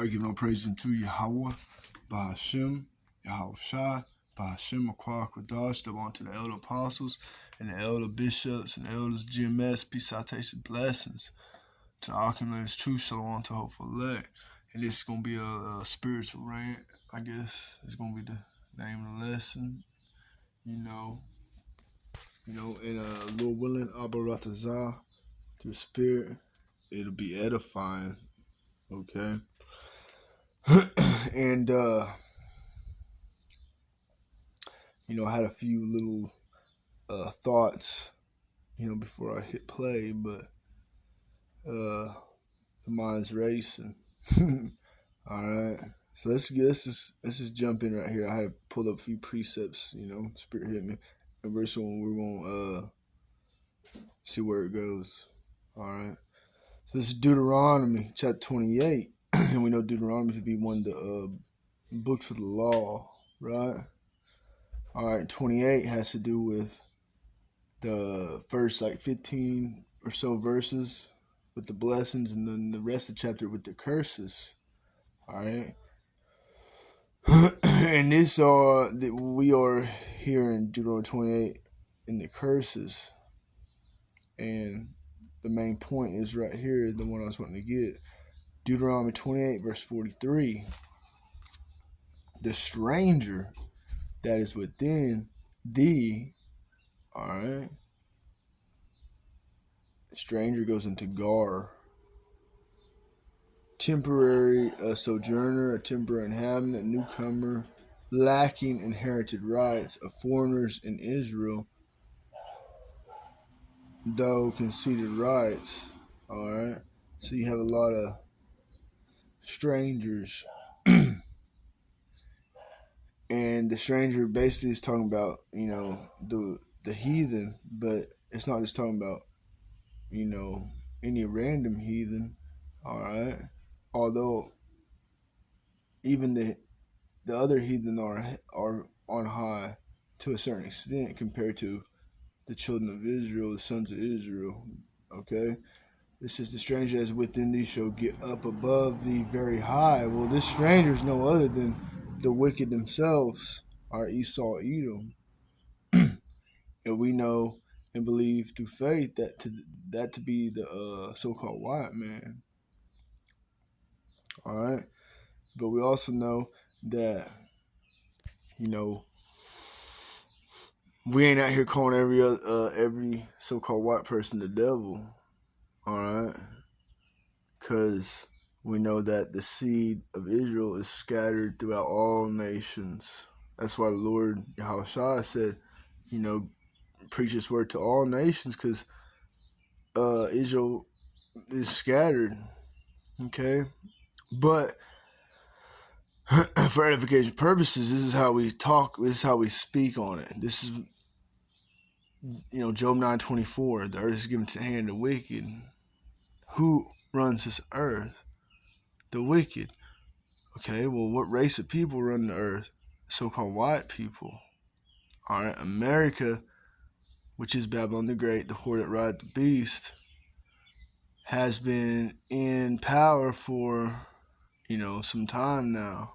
I give no praise unto Yahweh, Bahashem, Yahushai, Bahashem, Aqua, Kodash, double unto the elder apostles, and the elder bishops, and the elders, GMS, peace, citation, blessings. To the accumulated truth, shalom to hopeful elect. And this is going to be a spiritual rant, I guess. It's going to be the name of the lesson. And Lord willing, Abba Rathazah, through the Spirit, it'll be edifying. Okay? And, I had a few little thoughts, before I hit play, but the mind's racing. All right. So let's just jump in right here. I had pulled up a few precepts, Spirit hit me. And verse 1, we're going to see where it goes. All right. So this is Deuteronomy chapter 28. And we know Deuteronomy to be one of the books of the law, right? All right. 28 has to do with the first 15 or so verses with the blessings, and then the rest of the chapter with the curses. All right. And this we are here in Deuteronomy 28 in the curses. And the main point is right here, the one I was wanting to get. Deuteronomy 28 verse 43. The stranger that is within thee, all right. The stranger goes into Gar. Temporary sojourner, a temporary inhabitant, a newcomer, lacking inherited rights of foreigners in Israel, though conceded rights. All right. So you have a lot of strangers. And the stranger basically is talking about, the heathen, but it's not just talking about, any random heathen. All right. Although even the other heathen are on high to a certain extent compared to the children of Israel, the sons of Israel. Okay? This is the stranger that's within thee shall get up above thee very high. Well, this stranger is no other than the wicked themselves, are Esau, Edom. And we know and believe through faith that to be the so-called white man. All right? But we also know that, we ain't out here calling every so-called white person the devil. All right? Because we know that the seed of Israel is scattered throughout all nations. That's why the Lord Yahushua said, preach this word to all nations, because Israel is scattered. Okay? But for edification purposes, this is how we talk, this is how we speak on it. This is, Job 9:24, the earth is given to the hand of the wicked. Who runs this earth? The wicked. Okay, well, what race of people run the earth? So-called white people. All right, America, which is Babylon the Great, the whore that ride the beast, has been in power for, some time now.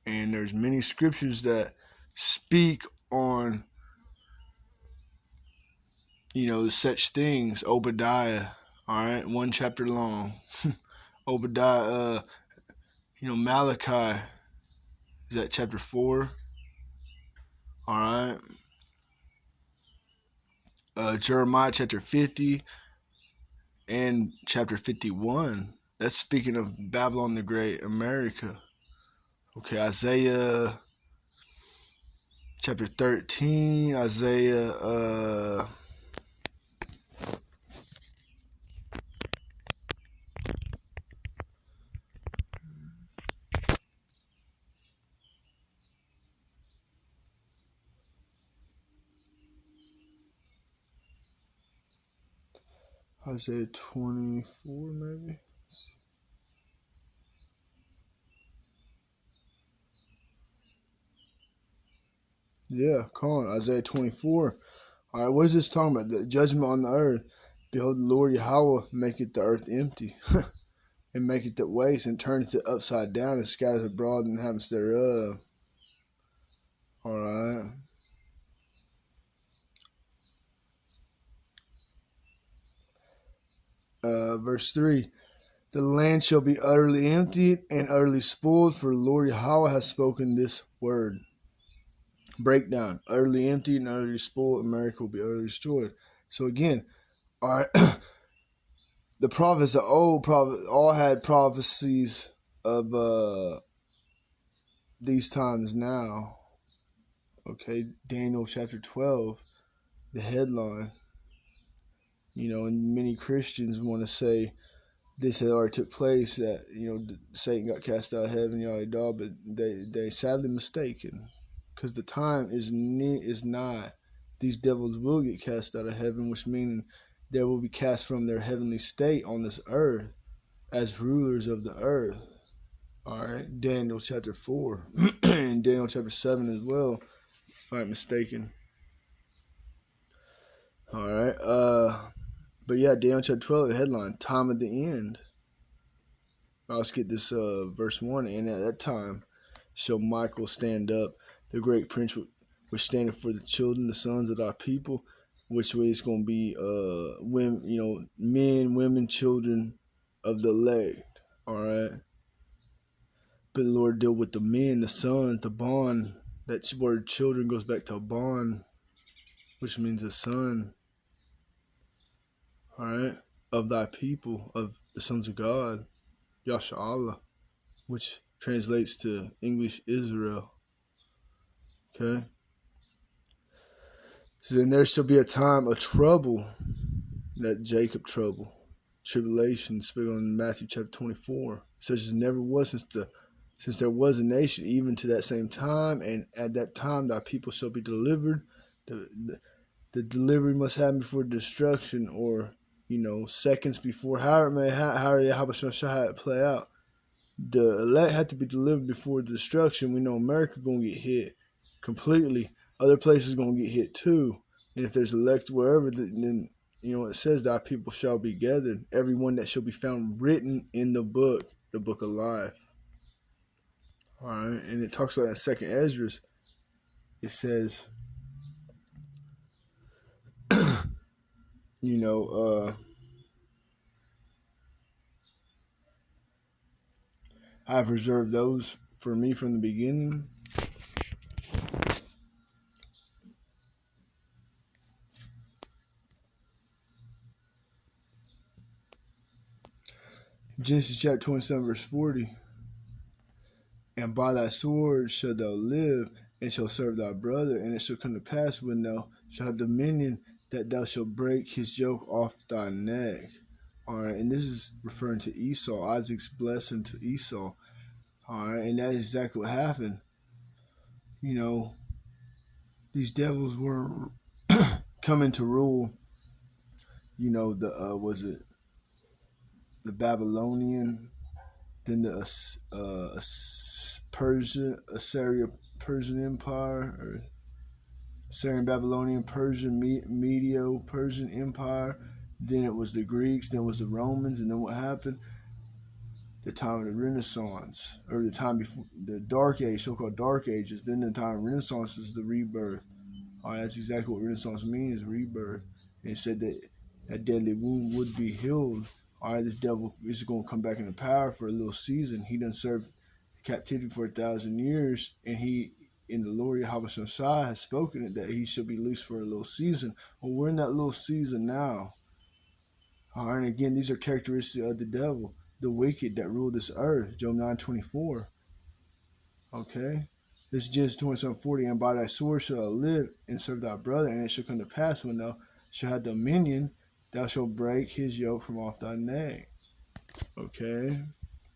And there's many scriptures that speak on, such things. Obadiah, all right, one chapter long. Obadiah, Malachi, is that chapter 4? All right. Jeremiah chapter 50 and chapter 51. That's speaking of Babylon the Great, America. Okay, Isaiah chapter 13, Isaiah Isaiah 24, maybe. Yeah, come on, Isaiah 24. All right, what is this talking about? The judgment on the earth. Behold, the Lord Yahweh maketh the earth empty. and maketh it waste, and turneth it upside down, and scatters abroad in the inhabitants thereof. All right. Verse 3. The land shall be utterly emptied and utterly spoiled, for the Lord Yahweh has spoken this word. Breakdown. Utterly emptied and utterly spoiled, America will be utterly destroyed. So again, all right, the prophets, the old prophets, all had prophecies of these times now. Okay, Daniel chapter 12, the headline. And many Christians want to say this had already took place, that, Satan got cast out of heaven, but they sadly mistaken, because the time is nigh. These devils will get cast out of heaven, which means they will be cast from their heavenly state on this earth as rulers of the earth. All right, Daniel chapter 4 and Daniel chapter 7 as well, if I'm not mistaken. All right, but yeah, Daniel chapter 12, the headline, time of the end. I'll skip this verse 1. And at that time shall Michael stand up, the great prince which standeth for the children, the sons of thy people, which way is going to be women, men, women, children of the elect. All right. But the Lord deal with the men, the sons, the bond. That word children goes back to a bond, which means a son. All right. Of thy people, of the sons of God, Yasha Allah, which translates to English Israel. Okay. So then there shall be a time of trouble, that Jacob trouble, tribulation, speaking on Matthew chapter 24, such as never was since there was a nation, even to that same time, and at that time thy people shall be delivered. The delivery must happen before destruction, or seconds before, however shall have it play out. The elect had to be delivered before destruction. We know America gonna get hit completely. Other places gonna get hit too. And if there's elect wherever, then it says that people shall be gathered, everyone that shall be found written in the book of life. All right, and it talks about in 2nd Ezra. It says, I've reserved those for me from the beginning. Genesis chapter 27, verse 40. And by thy sword shalt thou live, and shalt serve thy brother. And it shall come to pass, when thou shalt have dominion, that thou shalt break his yoke off thy neck. All right, and this is referring to Esau, Isaac's blessing to Esau. All right, and that is exactly what happened. These devils were coming to rule. The Babylonian, then the Persian Empire, or Syrian, Babylonian, Persian, Medo-Persian Empire. Then it was the Greeks, then it was the Romans, and then what happened? The time of the Renaissance, or the time before the Dark Age, so-called Dark Ages. Then the time of Renaissance is the rebirth. All right, that's exactly what Renaissance means, rebirth. And it said that that deadly wound would be healed. All right, this devil is going to come back into power for a little season. He done served captivity for 1,000 years, and in the Lord Yahweh Shai has spoken it that he shall be loose for a little season. Well, we're in that little season now. All right, and again, these are characteristics of the devil, the wicked that rule this earth. Job 9:24. Okay, this is Genesis 27:40. And by thy sword shalt thou live, and serve thy brother, and it shall come to pass, when thou shalt have dominion, thou shalt break his yoke from off thy neck. Okay.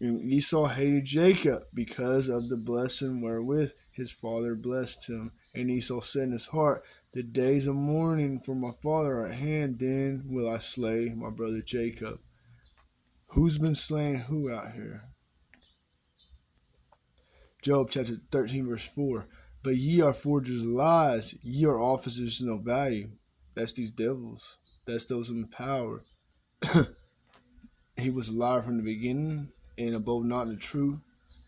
And Esau hated Jacob because of the blessing wherewith his father blessed him. And Esau said in his heart, the days of mourning for my father are at hand, then will I slay my brother Jacob. Who's been slaying who out here? Job chapter 13, verse 4. But ye are forgers of lies, ye are officers of no value. That's these devils. That's those in power. he was a liar from the beginning, and abode not in the truth.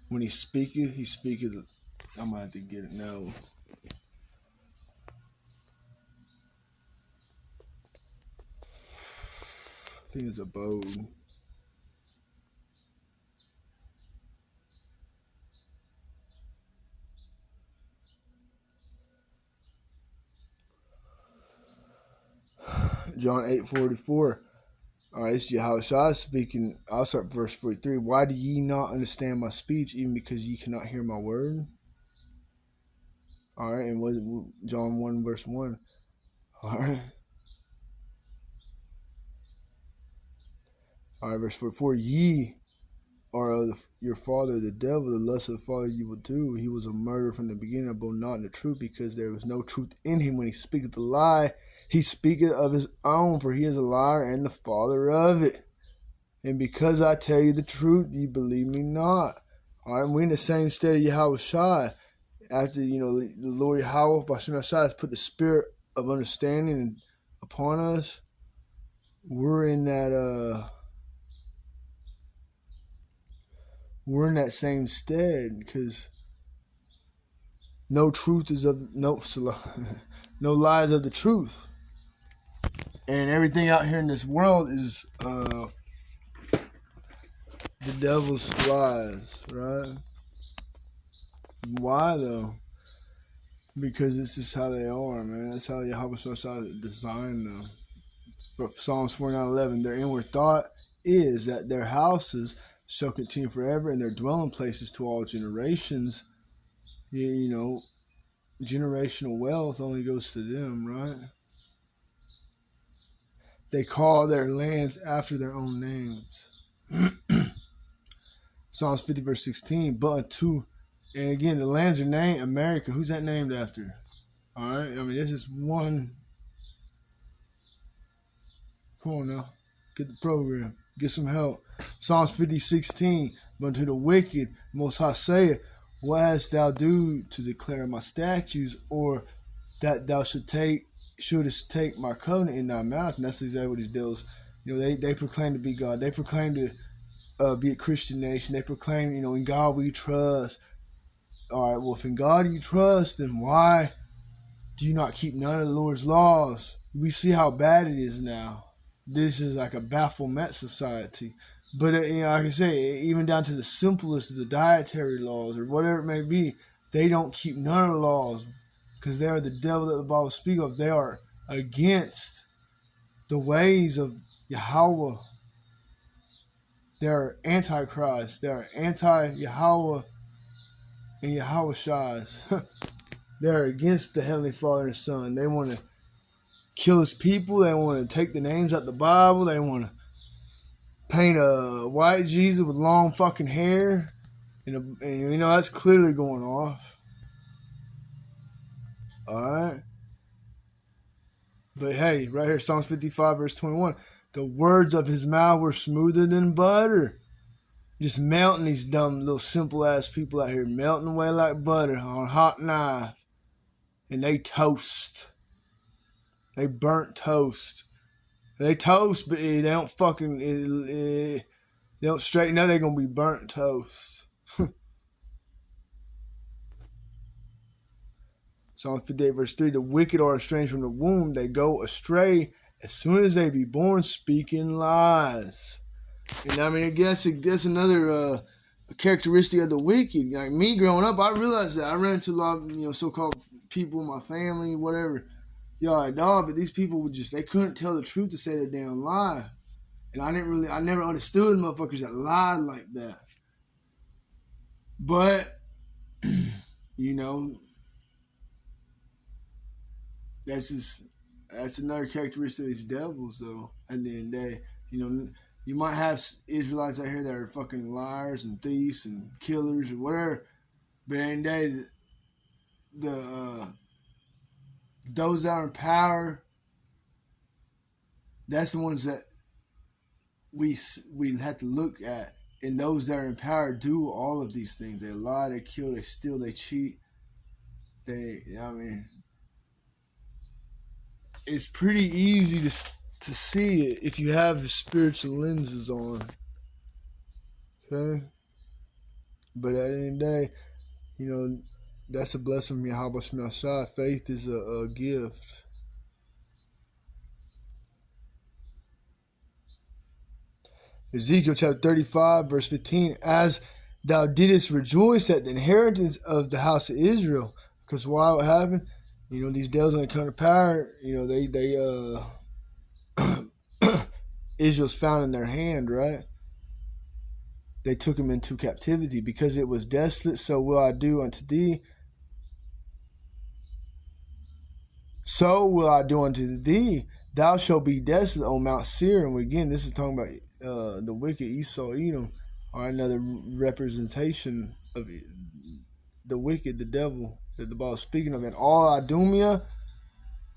When he speaketh. I'm gonna have to get it now. I think it's abode. John 8:44. All right, it's Yahushua speaking. I'll start verse 43. Why do ye not understand my speech, even because ye cannot hear my word? All right, and what John 1 verse 1. All right. All right, verse 44. Ye are of your father the devil, the lust of the father you will do. He was a murderer from the beginning, abode not in the truth, because there was no truth in him. When he speaketh the lie, he speaketh of his own, for he is a liar and the father of it. And because I tell you the truth, you believe me not. All right, we're in the same state of Yahushua. After, the Lord Yahweh, Bashim Yahshua, has put the spirit of understanding upon us, we're in that same stead, because no truth is of no lies of the truth, and everything out here in this world is the devil's lies, right? Why though? Because this is how they are, man. That's how Yahweh designed them. For Psalms 49:11, their inward thought is that their houses shall continue forever, and their dwelling places to all generations. Generational wealth only goes to them, right? They call their lands after their own names. Psalms 50 verse 16, but unto, and again, the lands are named America. Who's that named after? All right, I mean, this is one. Come on now, get the program, get some help. Psalms 50:16, but unto the wicked, Most High saith, what hast thou do to declare my statutes, or that thou shouldest take my covenant in thy mouth? And that's exactly what these deals. They proclaim to be God. They proclaim to be a Christian nation. They proclaim, in God we trust. All right, well, if in God you trust, then why do you not keep none of the Lord's laws? We see how bad it is now. This is like a Baphomet society. But, like I say, even down to the simplest of the dietary laws or whatever it may be, they don't keep none of the laws because they are the devil that the Bible speaks of. They are against the ways of Yahweh. They're antichrist. They're anti-Yahweh and Yahushas. They're against the Heavenly Father and Son. They want to kill his people. They want to take the names out the Bible. They want to paint a white Jesus with long fucking hair. And that's clearly going off. Alright. But hey, right here, Psalms 55 verse 21. The words of his mouth were smoother than butter. Just melting these dumb little simple ass people out here. Melting away like butter on a hot knife. And they toast. They burnt toast. They toast, but they don't fucking... they don't straighten out. They're going to be burnt toast. Psalm 58 verse 3. The wicked are estranged from the womb. They go astray as soon as they be born, speaking lies. And I mean, I guess that's another characteristic of the wicked. Like me growing up, I realized that. I ran into a lot of, so-called people in my family, whatever. But these people they couldn't tell the truth to say their damn lie. And I never understood motherfuckers that lied like that. But, that's another characteristic of these devils, though, at the end of the day. You might have Israelites out here that are fucking liars and thieves and killers or whatever. But at the end of the day, those that are in power, that's the ones that we have to look at. And those that are in power do all of these things. They lie, they kill, they steal, they cheat. It's pretty easy to see it if you have the spiritual lenses on. Okay? But at the end of the day, you know, that's a blessing from Yahweh Shema Shai. Faith is a gift. Ezekiel chapter 35, verse 15, as thou didst rejoice at the inheritance of the house of Israel. Because why what happened? You know, these devils when they come to power, you know, Israel's found in their hand, right? They took him into captivity because it was desolate. So will I do unto thee. So will I do unto thee. Thou shalt be desolate, O Mount Seir. And again, this is talking about the wicked Esau, Edom, or another representation of the wicked, the devil that the Bible is speaking of. And all Idumea,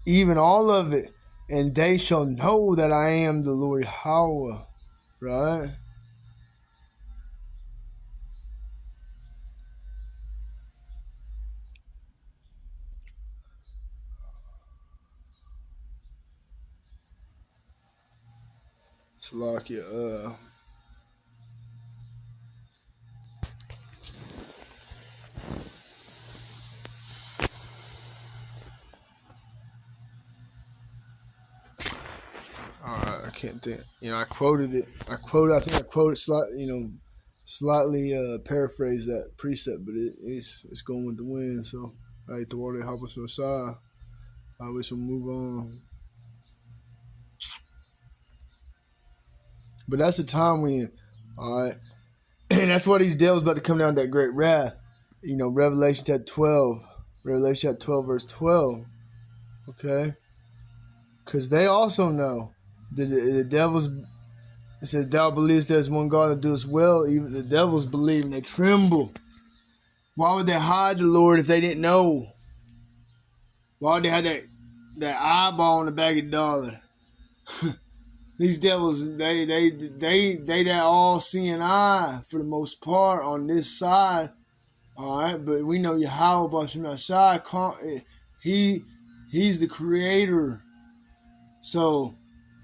even all of it. And they shall know that I am the Lord Yahweh. Right? Salakia, I can't think. You know, I quoted it. I think I quoted slightly paraphrase that precept, but it's going with the wind. So, right, the water help us aside. I wish we'll move on. But that's the time we in. All right. And that's why these devils about to come down that great wrath. You know, Revelation chapter 12. Revelation chapter 12, verse 12. Okay? Because they also know that the devils, it says, thou believest there's one God that does well. Even the devils believe and they tremble. Why would they hide the Lord if they didn't know? Why would they have that eyeball on the back of the dollar? These devils, they that all-seeing eye for the most part on this side. All right, but we know Yahweh B'Shem Shai, he's the creator. So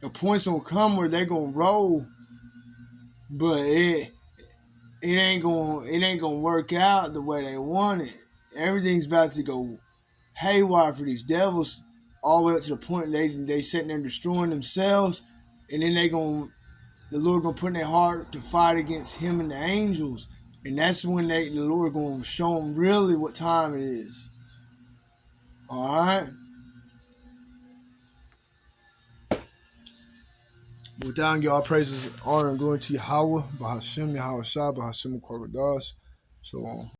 a point's gonna come where they're gonna roll, but it ain't gonna work out the way they want it. Everything's about to go haywire for these devils, all the way up to the point they sitting there destroying themselves. And then the Lord gonna put in their heart to fight against him and the angels. And that's when the Lord gonna show them really what time it is. Alright? With that, I give all praises, honor, and glory to Yahweh, B'Hashem, Yahweh Shai, B'Hashem, Kwagadas, so on.